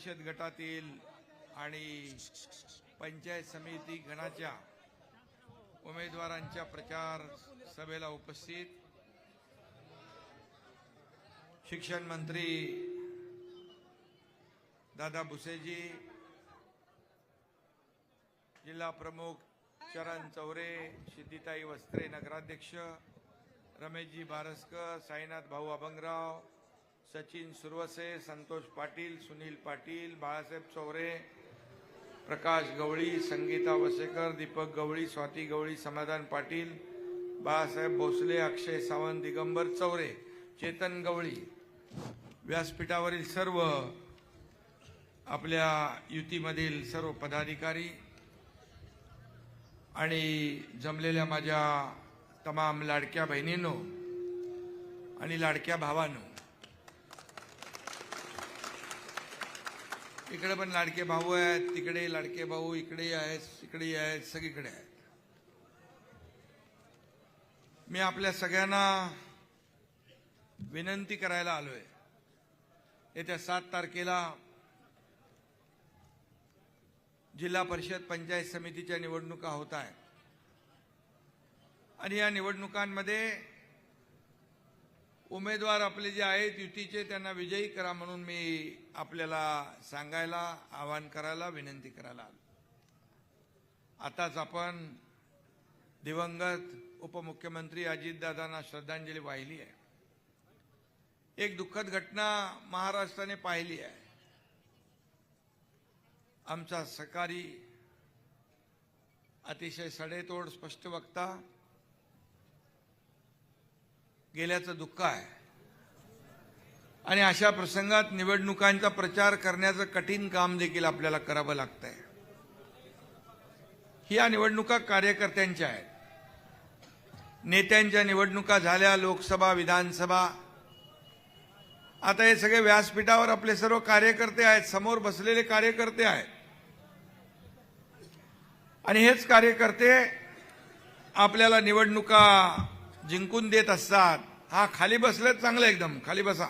परिषद गटातील आणि पंचायत समिती गणाच्या उमेदवारांच्या प्रचार सभेला उपस्थित शिक्षण मंत्री दादा भुसेजी, जिल्हा प्रमुख चरण चौरे, सिद्धिताई वस्त्रे नगराध्यक्ष, रमेशजी बारसकर, साईनाथ भाऊ अभंगराव, सचिन सुरवसे, संतोष पाटील, सुनील पाटील, बाळासाहेब चौरे, प्रकाश गवळी, संगीता वसेकर, दीपक गवळी, स्वाती गवळी, समाधान पाटील, बाळासाहेब भोसले, अक्षय सावंत, दिगंबर चौरे, चेतन गवळी, व्यासपीठावरील सर्व आपल्या युतीमधील सर्व पदाधिकारी आणि जमलेल्या माझ्या तमाम लाडक्या बहिणींनो आणि लाडक्या भावांनो, इकडे पण लाडके भाऊ आहेत, तिकडे लाडके भाऊ, इकडे आहेत, इकडे आहेत, सगळीकडे आहेत. मी आपल्या सगळ्यांना विनंती करायला आलोय. येत्या 7 तारखेला जिल्हा परिषद पंचायत समितीच्या निवडणुका होत आहेत आणि या निवडणुकांमध्ये उमेदवार आपले जे आहेत युतीचे त्यांना विजयी करा म्हणून मी आपल्याला सांगायला, आवाहन करायला, विनंती करायला आलो. आताच आपण दिवंगत उपमुख्यमंत्री अजितदादांना श्रद्धांजली वाहिली आहे. एक दुःखद घटना महाराष्ट्राने पाहिली आहे. आमचा सहकारी, अतिशय सडेतोड स्पष्ट वक्ता गेल्याचं दुःख आहे आणि अशा प्रसंगात निवडणुकांचा प्रचार करण्याचं कठीण काम देखील आपल्याला करावं लागतंय. या निवडणुका कार्यकर्त्यांच्या आहेत. नेत्यांच्या निवडणुका झाल्या, लोकसभा, विधानसभा. आता हे सगळे व्यासपीठावर आपले सर्व कार्यकर्ते आहेत, समोर बसलेले कार्यकर्ते आहेत आणि हेच कार्यकर्ते आपल्याला निवडणुका जिंकून देत असतात. हा, खाली बसले चांगलं, एकदम खाली बसा.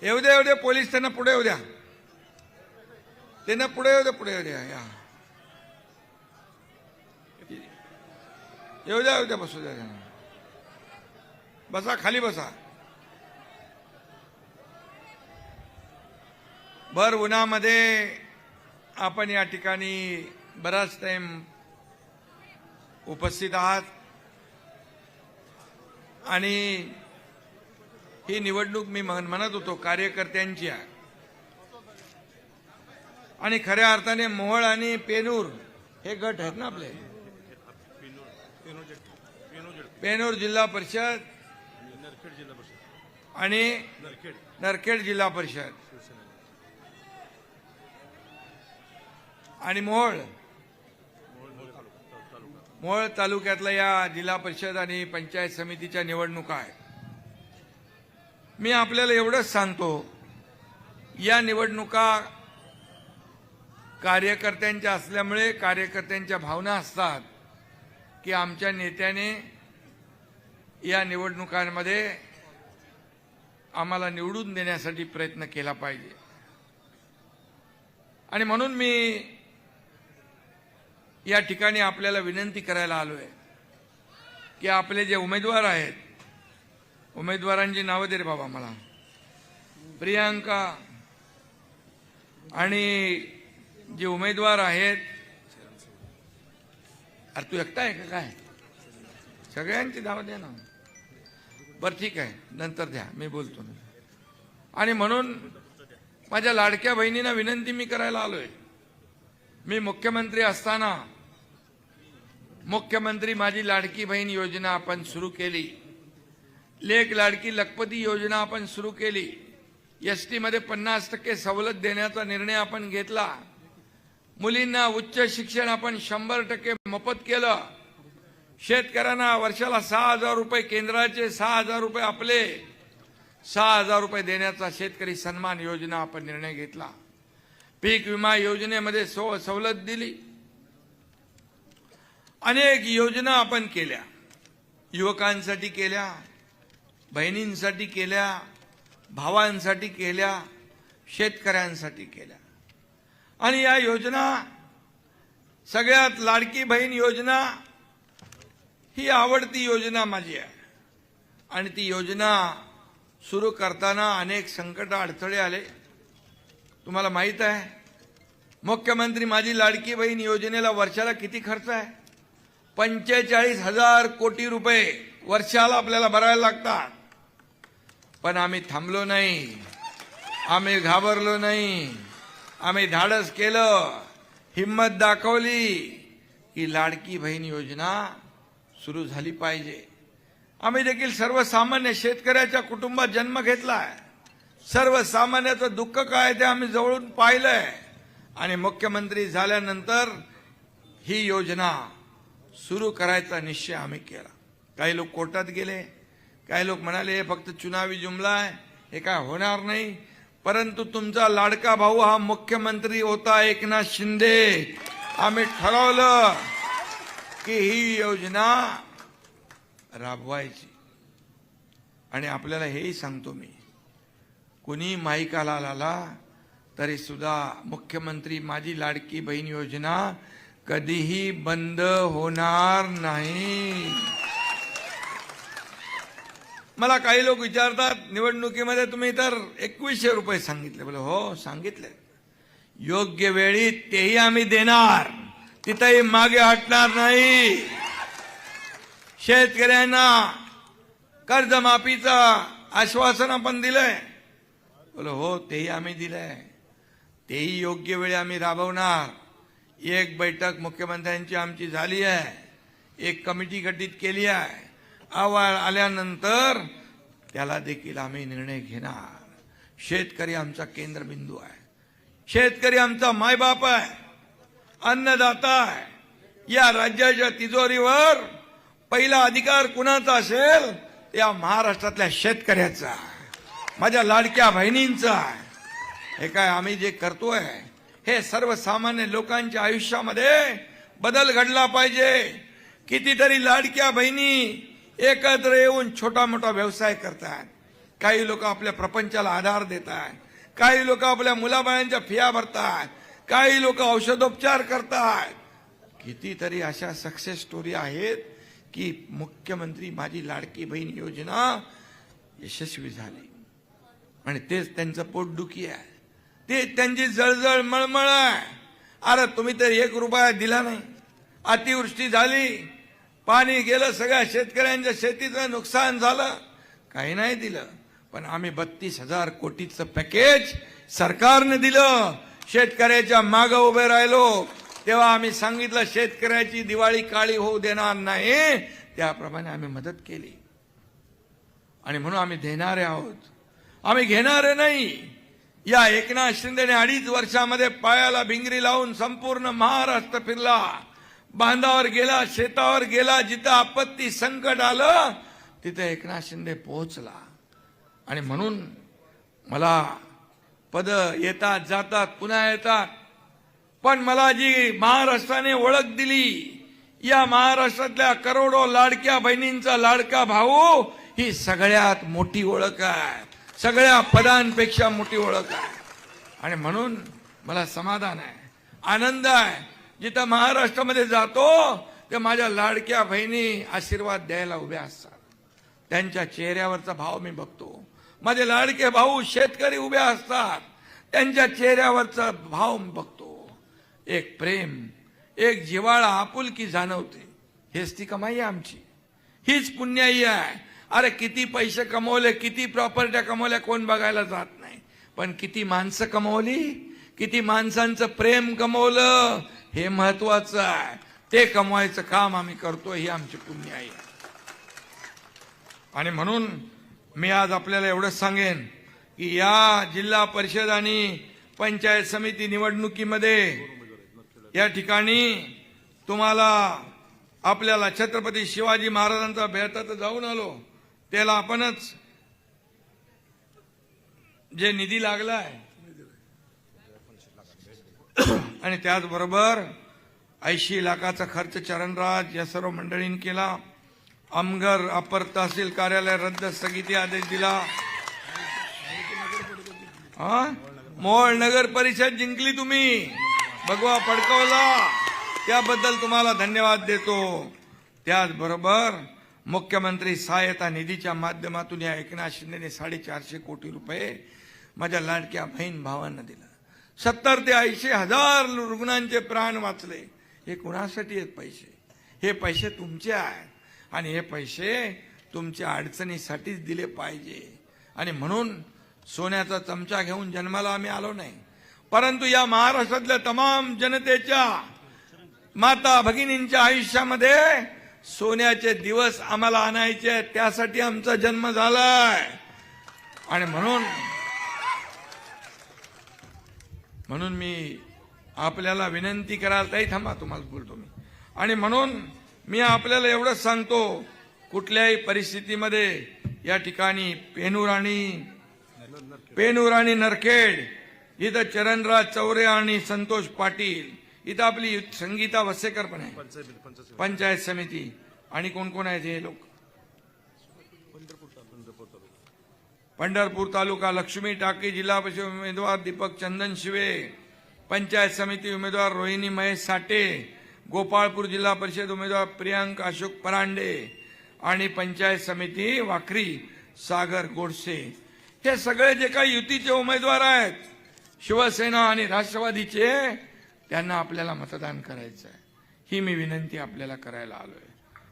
येऊ द्या पोलीस, त्यांना पुढे येऊ द्या, त्यांना पुढे येऊ द्या, पुढे येऊ द्या, या येऊ द्या, बसू द्या, बसा, खाली बसा. भर उन्हामध्ये आपण या ठिकाणी बराच टाइम उपस्थित आहात आणि ही निवडणूक मी म्हणत होतो कार्यकर्त्यांची आहे आणि खऱ्या अर्थाने मोहोळ आणि पेनूर हे गट आहेत ना आपले. पेनूर जिल्हा परिषद आणि नरखेड जिल्हा परिषद आणि मोहोळ तालुक्यातल्या या जिल्हा परिषद आणि पंचायत समितीच्या निवडणुका आहेत. मी आपल्याला एवढंच सांगतो, या निवडणुका कार्यकर्त्यांच्या असल्यामुळे कार्यकर्त्यांच्या भावना असतात की आमच्या नेत्याने या निवडणुकांमध्ये आम्हाला निवडून देण्यासाठी प्रयत्न केला पाहिजे आणि म्हणून मी या ठिकाणी आपल्याला विनंती करायला आलोय की आपले जे उमेदवार आहेत, उमेदवारांची नावं दे रे बाबा मला. प्रियांका आणि जे उमेदवार आहेत, अरे तू एकटा आहे का काय? सगळ्यांची नावं द्या ना. बरं ठीक आहे, नंतर द्या, मी बोलतो. आणि म्हणून माझ्या लाडक्या बहिणींना विनंती मी करायला आलोय. मी मुख्यमंत्री असताना मुख्यमंत्री माझी लाडकी बहीण योजना आपण सुरू केली, लेक लाडकी लखपती योजना आपण सुरू केली, एसटी मध्ये 50% सवलत देण्याचा निर्णय आपण घेतला, मुलींना उच्च शिक्षण आपण 100% मोफत केलं, शेतकऱ्यांना वर्षाला 6,000 रुपये केंद्राचे, 6,000 रुपये आपले, 6,000 रुपये देण्याचा शेतकरी सन्मान योजना आपण निर्णय घेतला, पीक विमा योजनेमध्ये सवलत दिली, अनेक योजना आपण केल्या, युवकांसाठी केल्या, बहिणींसाठी केल्या, भावांसाठी केल्या, शेतकऱ्यांसाठी केल्या. आणि या योजना, सगळ्यात लाडकी बहीण योजना ही आवडती योजना माझी आहे. आणि ती योजना सुरू करताना अनेक संकट अडथळे आले. तुम्हाला माहित आहे, मुख्यमंत्री माझी लाडकी बहीण योजनेला वर्षाला किती खर्च आहे? 45,000 कोटी रुपये वर्षाला आपल्याला भरायला लागतात. पण आम्ही थांबलो नाही, आम्ही घाबरलो नाही. आम्ही धाडस केलं, हिम्मत दाखवली की लाडकी बहीण योजना सुरू झाली पाहिजे. आम्ही देखील सर्वसामान्य शेतकऱ्याच्या कुटुंबात जन्म घेतलाय. सर्वसामान्याचं दुःख काय ते आम्ही जवळून पाहिलंय. आणि मुख्यमंत्री झाल्यानंतर ही योजना सुरू करायचा निश्चय आम्ही केला. काही लोक कोर्टात गेले, काही लोक म्हणाले हे फक्त चुनावी जुमला आहे, हे काय होणार नाही. परंतु तुमचा लाडका भाऊ हा मुख्यमंत्री होता, एकनाथ शिंदे. आम्ही ठरवलं की ही योजना राबवायची. आणि आपल्याला हेही सांगतो मी, कुणी माईकाला आला तरी सुद्धा मुख्यमंत्री माझी लाडकी बहीण योजना कधीही बंद होणार नाही. मला काही लोक विचारतात, निवडणुकीमध्ये तुम्ही तर 2100 रुपये सांगितले. बोले हो सांगितले, योग्य वेळी तेही आम्ही देणार, तिथेही मागे हटणार नाही. शेतकऱ्यांना कर्जमाफीचं आश्वासन आपण दिलंय. बोले हो तेही आम्ही दिलंय, तेही योग्य वेळी आम्ही राबवणार. एक बैठक मुख्यमंत्र्यांची आमची झाली आहे, एक कमिटी गठीत केली आहे. अहवाल आल्यानंतर त्याला देखील आम्ही निर्णय घेणार. शेतकरी आमचा केंद्रबिंदू आहे, शेतकरी आमचा मायबाप आहे, अन्नदाता आहे. या राज्याच्या तिजोरीवर पहिला अधिकार कुणाचा असेल, त्या महाराष्ट्रातल्या शेतकऱ्याचा, माझ्या लाडक्या बहिणींचा. हे काय आम्ही जे करतोय हे सर्वसामान्य लोकांच्या आयुष्यामध्ये बदल घडला पाहिजे. कितीतरी लाडक्या बहिणी एकत्र येऊन छोटा मोठा व्यवसाय करतात. काही लोक आपल्या प्रपंचाला आधार देतात, काही लोक आपल्या मुलाबाळांच्या फिया भरतात, काही लोक औषधोपचार करतात. कितीतरी अशा सक्सेस स्टोरी आहेत की मुख्यमंत्री माझी लाडकी बहीण योजना यशस्वी झाली. आणि तेच त्यांचं पोटदुखी आहे, ते त्यांची जळजळ मळमळ आहे. अरे तुम्ही तर 1 रुपया दिला नाही, अतिवृष्टी झाली, पाणी गेलं, सगळ्या शेतकऱ्यांच्या शेतीचं नुकसान झालं, काही नाही दिलं. पण आम्ही 32,000 कोटीचं पॅकेज सरकारने दिलं. शेतकऱ्याच्या मागे उभे राहिलो तेव्हा आम्ही सांगितलं शेतकऱ्याची दिवाळी काळी होऊ देणार नाही. त्याप्रमाणे आम्ही मदत केली. आणि म्हणून आम्ही देणारे आहोत, आम्ही घेणारे नाही. या एकनाथ शिंदेने 2.5 वर्षामध्ये पायाला भिंगरी लावून संपूर्ण महाराष्ट्र फिरला, बांधावर गेला, शेतावर गेला. जिथं आपत्ती संकट आलं तिथे एकनाथ शिंदे पोहोचला. आणि म्हणून मला पद येतात जातात, पुन्हा येतात, पण मला जी महाराष्ट्राने ओळख दिली, या महाराष्ट्रातल्या करोडो लाडक्या बहिणींचा लाडका भाऊ, ही सगळ्यात मोठी ओळख आहे, सगळ्या पदांपेक्षा मोठी ओळख आहे. आणि म्हणून मला समाधान आहे, आनंद आहे. जिथं महाराष्ट्रामध्ये जातो ते माझ्या लाडक्या बहिणी आशीर्वाद द्यायला उभ्या असतात, त्यांच्या चेहऱ्यावरचा भाव मी बघतो. माझे लाडके भाऊ शेतकरी उभे असतात, त्यांच्या चेहऱ्यावरचा भाव मी बघतो. एक प्रेम, एक जिव्हाळा, आपुलकी जाणवते. हेच ती कमाई आहे आमची, हीच पुण्याई आहे. अरे किती पैसे कमवले, किती प्रॉपर्ट्या कमवल्या कोण बघायला जात नाही, पण किती माणसं कमवली, किती माणसांचं प्रेम कमवलं हे महत्वाचं आहे. ते कमवायचं काम आम्ही करतोय, ही आमची पुण्याई आहे. आणि म्हणून मी आज आपल्याला एवढंच सांगेन की या जिल्हा परिषद आणि पंचायत समिती निवडणुकीमध्ये या ठिकाणी तुम्हाला आपल्याला छत्रपती शिवाजी महाराजांचा भेटा तर जाऊन आलो, त्याला आपणच जे निधी लागलाय आणि त्याचबरोबर 80 लाखाचा खर्च चरणराज या सर्व मंडळींनी केला. अमगर अपर तहसील कार्यालय रद्द स्थगिती आदेश दिला. मोहोळ नगर परिषद जिंकली तुम्ही, भगवा फडकवला, त्याबद्दल तुम्हाला धन्यवाद देतो. त्याचबरोबर मुख्यमंत्री सहायता निधीच्या माध्यमातून या एकनाथ शिंदेने 450 कोटी रुपये माझ्या लाडक्या बहीण भावांना दिला. 70 ते 80 हजार रुग्णांचे प्राण वाचले. हे कुणासाठी आहेत पैसे? हे पैसे तुमचे आहेत आणि हे पैसे तुमच्या अडचणीसाठीच दिले पाहिजे. आणि म्हणून सोन्याचा चमचा घेऊन जन्माला आम्ही आलो नाही, परंतु या महाराष्ट्रातल्या तमाम जनतेच्या माता भगिनींच्या आयुष्यामध्ये सोन्याचे दिवस आम्हाला आणायचे आहेत, त्यासाठी आमचा जन्म झालाय. आणि म्हणून मी आपल्याला विनंती करायला, ताई थांबा तुम्हाला बोलतो मी. आणि म्हणून मी आपल्याला एवढंच सांगतो, कुठल्याही परिस्थितीमध्ये या ठिकाणी पेनूर आणि नरखेड इथं चरणराज चौरे आणि संतोष पाटील, इथं आपली संगीता वसेकर पण आहे, पंचायत समिती. आणि कोण कोण आहेत हे लोक? पंढरपूर तालुका लक्ष्मी टाकी जिल्हा परिषद उमेदवार दीपक चंदन शिवे, पंचायत समिती उमेदवार रोहिणी महेश साठे, गोपाळपूर जिल्हा परिषद उमेदवार प्रियांक अशोक परांडे आणि पंचायत समिती वाखरी सागर गोडसे. हे सगळे जे काही युतीचे उमेदवार आहेत, शिवसेना आणि राष्ट्रवादीचे, त्यांना आपल्याला मतदान करायचं आहे. ही मी विनंती आपल्याला करायला आलोय.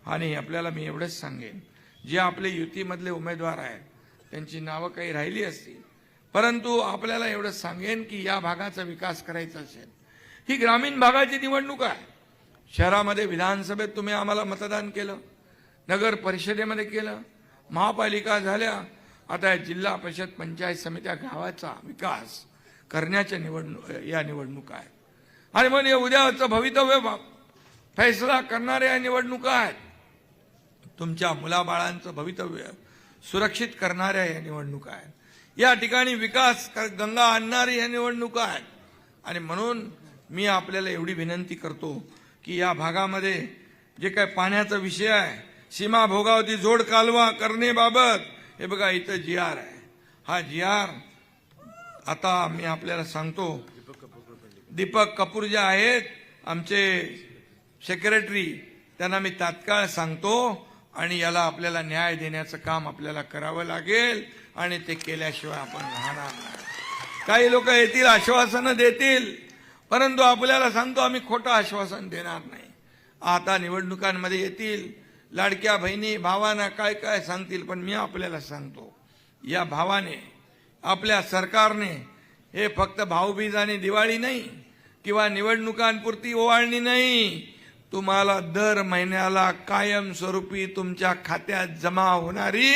आणि आपल्याला मी एवढंच सांगेन, जे आपले युतीमधले उमेदवार आहेत त्यांची नावं काही राहिली असतील, परंतु आपल्याला एवढंच सांगेन की या भागाचा विकास करायचा असेल, ही ग्रामीण भागाची निवडणूक आहे. शहरामध्ये विधानसभेत तुम्ही आम्हाला मतदान केलं, नगर परिषदेमध्ये केलं, महापालिका झाल्या, आता जिल्हा परिषद पंचायत समित्या गावाचा विकास करण्याच्या या निवडणुका आहेत. आणि म्हणून उद्याचं भवितव्य फैसला करणाऱ्या निवडणुका आहेत. तुमच्या मुलाबाळांचं भवितव्य सुरक्षित करणाऱ्या या निवडणुका आहेत. या ठिकाणी विकास गंगा आणणारी या निवडणुका आहेत. आणि म्हणून मी आपल्याला एवढी विनंती करतो की या भागामध्ये जे काही पाण्याचा विषय आहे, सीमा भोगावती जोड कालवा करण्याबाबत, हे बघा इथं GR आहे. हा GR आता मी आपल्याला सांगतो, दीपक कपूर जे आहेत आमचे सेक्रेटरी, त्यांना मी तात्काळ सांगतो आणि याला आपल्याला न्याय देण्याचं काम आपल्याला करावं लागेल. आणि ते केल्याशिवाय आपण राहणार नाही. काही लोक येतील, आश्वासनं देतील, परंतु आपल्याला सांगतो आम्ही खोटं आश्वासन देणार नाही. आता निवडणुकांमध्ये येतील, लाडक्या बहिणी भावांना काय काय सांगतील, पण मी आपल्याला सांगतो, या भावाने, आपल्या सरकारने हे फक्त भाऊबीज आणि दिवाळी नाही किंवा निवडणुकांपुरती ओवाळणी नाही, तुम्हाला दर महिन्याला कायमस्वरूपी तुमच्या खात्यात जमा होणारी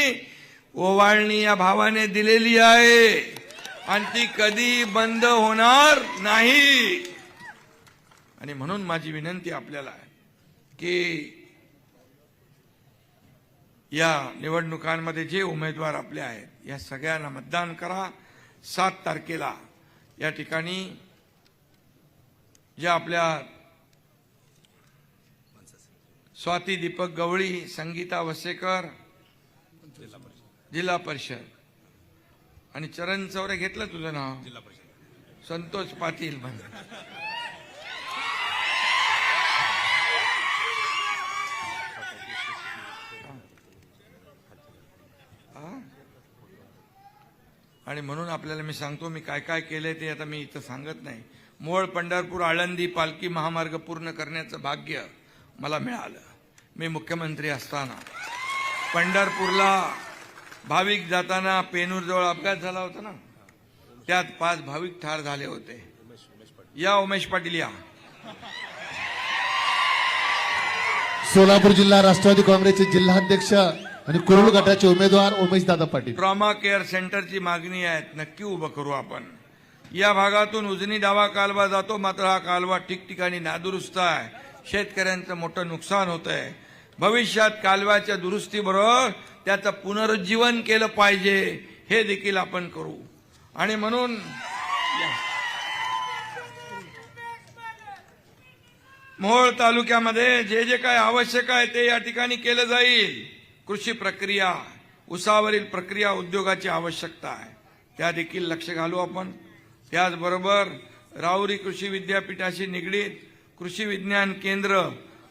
ओवाळणी या भावाने दिलेली आहे आणि ती कधी बंद होणार नाही. आणि म्हणून माझी विनंती आपल्याला आहे की या निवडणुकांमध्ये जे उमेदवार आपले आहेत, या सगळ्यांना मतदान करा. 7 तारखेला या ठिकाणी ज्या आपल्या स्वाती दीपक गवळी, संगीता वसेकर जिल्हा परिषद, आणि चरण चौरे घेतलं तुझं नाव, संतोष पाटील आणि म्हणून आपल्याला मी सांगतो, मी काय काय केलंय ते आता मी इथं सांगत नाही. मोहोळ पंढरपूर आळंदी पालखी महामार्ग पूर्ण करण्याचं भाग्य मला मिळालं. मी मुख्यमंत्री असताना पंढरपूरला भाविक जाताना पेनूरजवळ अपघात झाला होता ना, त्यात 5 भाविक ठार झाले होते. या उमेश पाटील या. सोलापूर जिल्हा राष्ट्रवादी काँग्रेसचे जिल्हाध्यक्ष आणि कुरुल गटाचे उमेदवार उमेश दादा पाटील. ट्रॉमा केअर सेंटरची मागणी आहे, नक्की उभं करू आपण. या भागातून उजनी डावा कालवा जातो, मात्र हा कालवा ठिकठिकाणी नादुरुस्त आहे, शेतकऱ्यांचं मोठं नुकसान होत आहे. भविष्यात कालव्याच्या दुरुस्तीबरोबर त्याचं पुनरुज्जीवन केलं पाहिजे, हे देखील आपण करू. आणि म्हणून मोहोळ तालुक्यामध्ये जे जे काय आवश्यक आहे ते या ठिकाणी केलं जाईल. कृषी प्रक्रिया, उसावरील प्रक्रिया उद्योगाची आवश्यकता आहे, त्या देखील लक्ष घालू आपण. त्याचबरोबर राहुरी कृषी विद्यापीठाशी निगडीत कृषी विज्ञान केंद्र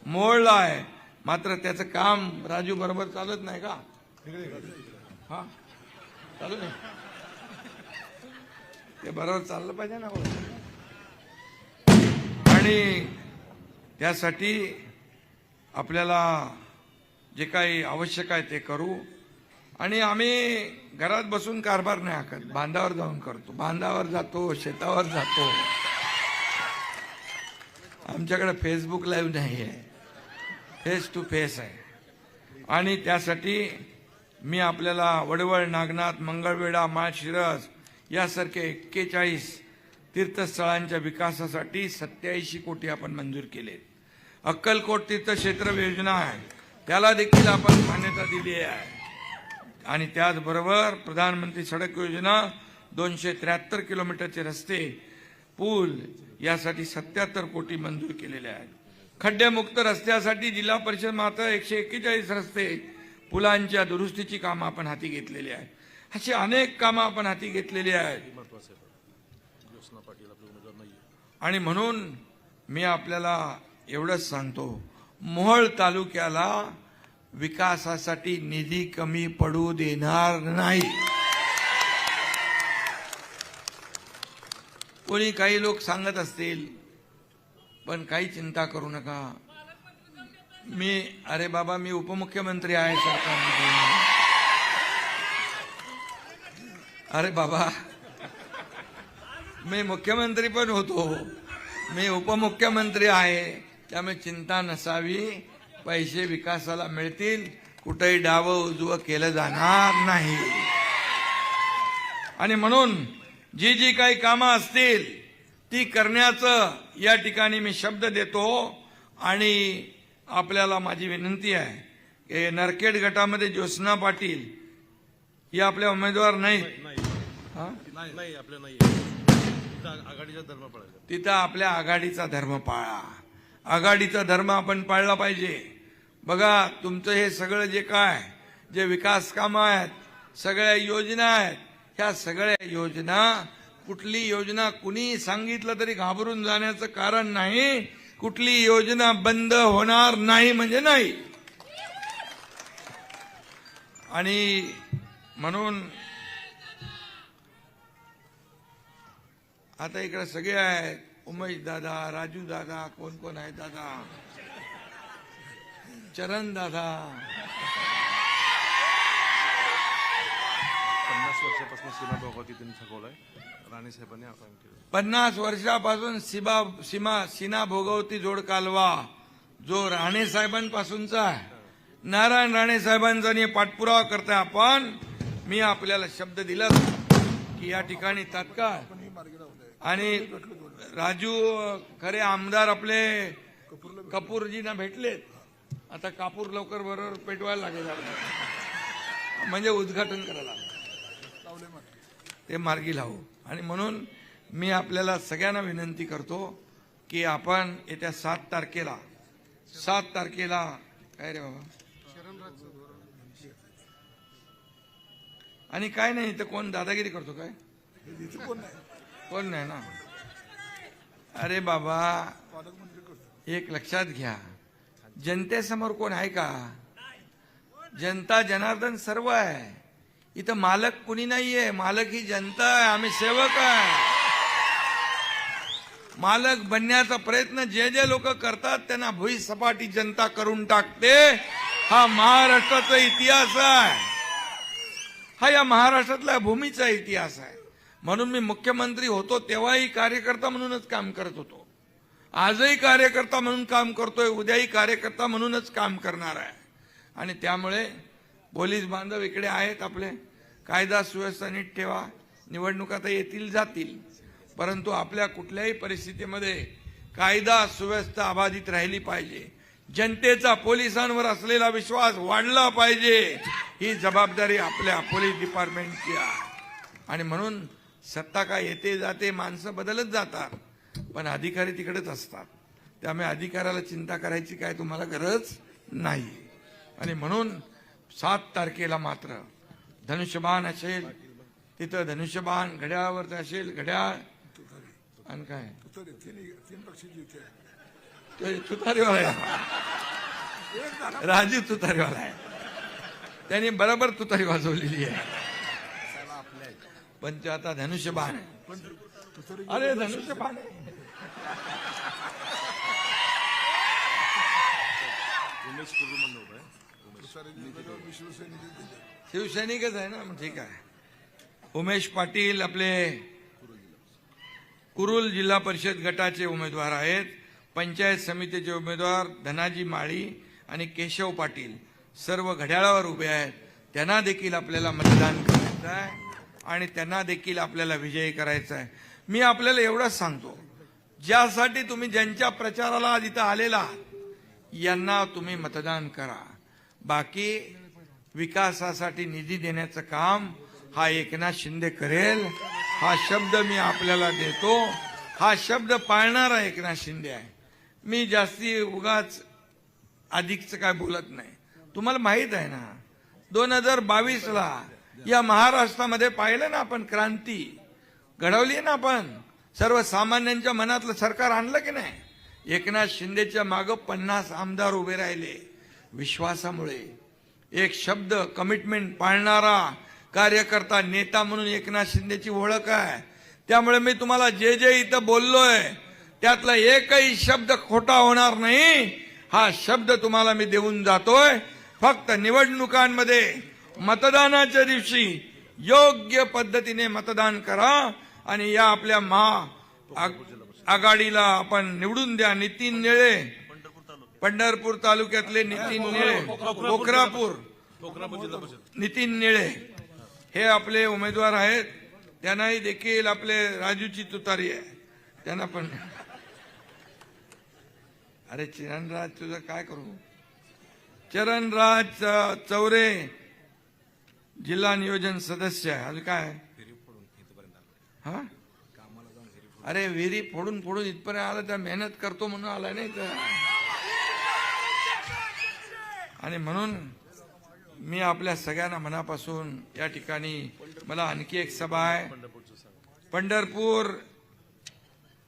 मोडला आहे, मात्र त्याचं काम राजू बरोबर चालत नाही का? हा, चालू नाही, ते बरोबर चाललं पाहिजे ना. आणि त्यासाठी आपल्याला जे काही आवश्यक आहे ते करू. आणि आम्ही घरात बसून कारभार नाही आखत, बांधावर जाऊन करतो. बांधावर जातो, शेतावर जातो. आमच्याकडे फेसबुक लाईव्ह नाही आहे, फेस टू फेस आहे. आणि त्यासाठी मी आपल्याला वडवळ, नागनाथ, मंगळवेढा, माळशिरस यासारखे 41 तीर्थस्थळांच्या विकासासाठी 87 कोटी आपण मंजूर केले. अक्कलकोट तीर्थक्षेत्र योजना आहे, त्याला देखील आपण मान्यता दिली आहे. आणि त्याचबरोबर प्रधानमंत्री सडक योजना 273 किलोमीटरचे रस्ते, पूल यासाठी 77 कोटी मंजूर केलेले आहेत. खड्डेमुक्त रस्त्यासाठी जिल्हा परिषद मात्र 141 रस्ते, पुलांच्या दुरुस्तीची कामं आपण हाती घेतलेली आहेत. अशी अनेक कामं आपण हाती घेतलेली आहेत. आणि म्हणून मी आपल्याला एवढंच सांगतो, मोहोळ तालुक्याला विकासासाठी निधी कमी पडू देणार नाही. कोणी काही लोक सांगत असतील, पण काही चिंता करू नका. अरे बाबा, मी उपमुख्यमंत्री आहे सरकारमध्ये. अरे बाबा, मी मुख्यमंत्री पण होतो, मी उपमुख्यमंत्री आहे, त्यामुळे चिंता नसावी. पैसे विकासाला मिळतील, कुठेही डावं उजवं केलं जाणार नाही. आणि म्हणून जी जी काही कामं असतील ती करण्याचं या ठिकाणी मी शब्द देतो. आणि आपल्याला माझी विनंती आहे की नरखेड गटामध्ये ज्योत्स्ना पाटील ही आपल्या उमेदवार नाहीत, तिथं आपल्या आघाडीचा धर्म पाळा. आघाडीचा धर्म आपण पाळला पाहिजे. बघा, तुमचं हे सगळं जे विकास कामं आहेत, सगळ्या योजना आहेत, ह्या सगळ्या योजना, कुठली योजना कुणी सांगितलं तरी घाबरून जाण्याचं कारण नाही. कुठली योजना बंद होणार नाही म्हणजे नाही. आणि म्हणून आता इकडे सगळे आहेत, उमेश दादा, राजू दादा, कोण कोण आहे दादा, चरण दादा. 50 वर्षापासून सीमा भोगावती त्यांनी थकवलाय. राणे साहेबांनी आवाहन केलं. 50 वर्षापासून सीना भोगवती जोड कालवा जो राणे साहेबांपासूनचा आहे, नारायण राणे साहेबांचा पाठपुरावा करताय आपण. मी आपल्याला शब्द दिला की या ठिकाणी तात्काळ. आणि राजू खरे आमदार आपले कपूरजींना भेटलेत, आता कापूर लवकर बरोबर पेटवायला लागेल, म्हणजे उद्घाटन करायला ते मार्गी लावू. आणि म्हणून मी आपल्याला सगळ्यांना विनंती करतो की आपण येत्या 7 तारखेला काय रे बाबा, आणि काय नाही तर कोण दादागिरी करतो काय, कोण नाही ना. अरे बाबा, एक लक्षात घ्या, जनतेसमोर कोण आहे का? जनता जनार्दन सर्व आहे. इथं मालक कुणी नाहीये, मालक ही जनता आहे, आम्ही सेवक आहे. मालक बनण्याचा प्रयत्न जे जे लोक करतात त्यांना भुई सपाटी जनता करून टाकते. हा महाराष्ट्राचा इतिहास आहे, हा या महाराष्ट्रातल्या भूमीचा इतिहास आहे. म्हणून मी मुख्यमंत्री होतो तेव्हाही कार्यकर्ता म्हणूनच काम करत होतो, आजही कार्यकर्ता म्हणून काम करतोय, उद्याही कार्यकर्ता म्हणूनच काम करणार आहे. आणि त्यामुळे पोलीस बांधव इकडे आहेत आपले, कायदा सुव्यवस्था नीट ठेवा. निवडणुका तर येतील जातील, परंतु आपल्या कुठल्याही परिस्थितीमध्ये कायदा सुव्यवस्था अबाधित राहिली पाहिजे. जनतेचा पोलिसांवर असलेला विश्वास वाढला पाहिजे, ही जबाबदारी आपल्या पोलीस डिपार्टमेंटची आहे. आणि म्हणून सत्ता काय येते जाते, माणसं बदलत जातात, पण अधिकारी तिकडेच असतात. त्यामुळे अधिकाऱ्याला चिंता करायची काय तुम्हाला गरज नाही. आणि म्हणून 7 तारखेला मात्र धनुष्यबाण असेल, तिथं धनुष्यबाण घड्याळावर असेल, घड्याळ आणि काय तीन पक्षाची युती आहे. तो तुतारीवाला आहे. राजीव तुतारीवाला आहे. त्यांनी बरोबर तुतारी वाजवलेली आहे. पण ते आता धनुष्यबाण आहे. अरे धनुष्यबाण आहे. उमेश कुर्रू म्हणून उभं आहे. शिवसैनिकच आहे ना, मग ठीक आहे. उमेश पाटील आपले कुरुल जिल्हा परिषद गटाचे उमेदवार आहेत. पंचायत समितीचे उमेदवार धनाजी माळी आणि केशव पाटील सर्व घड्याळावर उभे आहेत. त्यांना देखील आपल्याला मतदान करायचं आहे आणि त्यांना देखील आपल्याला विजयी करायचं आहे. मी आपल्याला एवढंच सांगतो, ज्यासाठी तुम्ही ज्यांच्या प्रचाराला आज इथं आलेला आहात, यांना तुम्ही मतदान करा. बाकी विकासासाठी निधी देण्याचं काम हा एकनाथ शिंदे करेल, हा शब्द मी आपल्याला देतो. हा शब्द पाळणारा एकनाथ शिंदे आहे. मी जास्ती उगाच अधिकच काय बोलत नाही. तुम्हाला माहित आहे ना, 2022ला या महाराष्ट्रामध्ये पाहिलं ना आपण, क्रांती घडवली ना आपण. सर्वसामान्यांच्या मनातलं सरकार आणलं की नाही. एकनाथ शिंदेच्या मागं 50 आमदार उभे राहिले. विश्वासामुळे एक शब्द कमिटमेंट पाळणारा कार्यकर्ता नेता म्हणून एकनाथ शिंदेची ओळख आहे. त्यामुळे मी तुम्हाला जे जे इथं बोललोय त्यातला एकही शब्द खोटा होणार नाही. हा शब्द तुम्हाला मी देऊन जातोय. फक्त निवडणुकांमध्ये मतदानाच्या दिवशी योग्य पद्धतीने मतदान करा आणि या आपल्या आघाडीला आपण निवडून द्या. नितीन निळे, पंढरपूर तालुक्यातले नितीन निळे, कोकरापूर नितीन निळे हे आपले उमेदवार आहेत. त्यांनाही देखील आपले राजूची तुतारी आहे, त्यांना पण. अरे चरणराज, तुझं काय करू. चरणराज चौरे जिल्हा नियोजन सदस्य आहे. अजून काय. हा, अरे विहिरी फोडून फोडून इथपर्यंत आला, तर मेहनत करतो म्हणून आला नाही तर. आणि म्हणून मी आपल्या सगळ्यांना मनापासून या ठिकाणी, मला आणखी एक सभा आहे पंढरपूर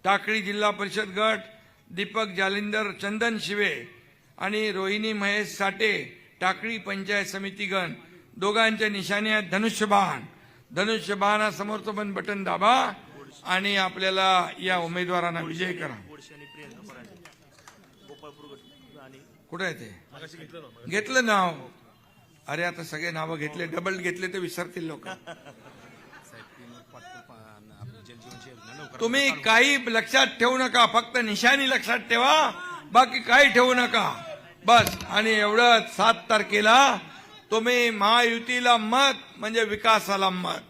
टाकळी जिल्हा परिषद गट, दीपक जालिंदर, चंदन शिवे आणि रोहिणी महेश साठे टाकळी पंचायत समिती गण, दोघांच्या निशाणी आहेत धनुष्यबाण. धनुष्यबाणासमोरचं पण बटन दाबा आणि आपल्याला या उमेदवारांना विजय करा. कुठे आहे ते, घेतलं नाव. अरे आता सगळे नावं घेतले, डबल घेतले तर विसरतील लोक. तुम्ही काही लक्षात ठेवू नका, फक्त निशाणी लक्षात ठेवा, बाकी काही ठेवू नका बस. आणि एवढं 7 तारखेला तुम्ही महायुतीला मत म्हणजे विकासाला मत.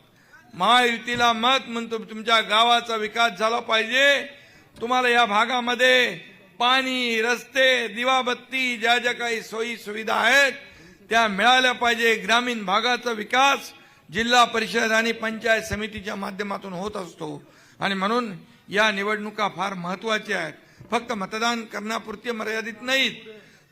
महायुतीला मत म्हणतो तुमच्या गावाचा विकास झाला पाहिजे. तुम्हाला या भागामध्ये पाणी, रस्ते, दिवाबत्ती, ज्या ज्या काही सोयी सुविधा आहेत त्या मिळाल्या पाहिजे. ग्रामीण भागाचा विकास जिल्हा परिषद आणि पंचायत समितीच्या माध्यमातून होत असतो. आणि म्हणून या निवडणुका फार महत्वाच्या आहेत. फक्त मतदान करण्यापुरती मर्यादित नाहीत,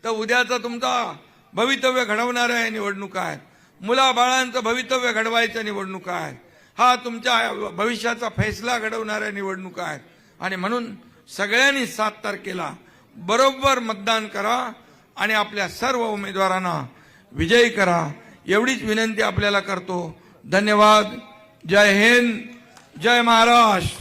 तर उद्याचा तुमचा भवितव्य घडवणाऱ्या निवडणुका आहेत. मुलाबाळांचं भवितव्य घडवायच्या निवडणुका आहेत. हा तुमच्या भविष्याचा फैसला घडवणाऱ्या निवडणुका आहेत. आणि म्हणून सगळ्यांनी 7 तारखेला बरोबर मतदान करा आणि आपल्या सर्व उमेदवारांना विजयी करा. एवढीच विनंती आपल्याला करतो. धन्यवाद. जय हिंद, जय महाराष्ट्र.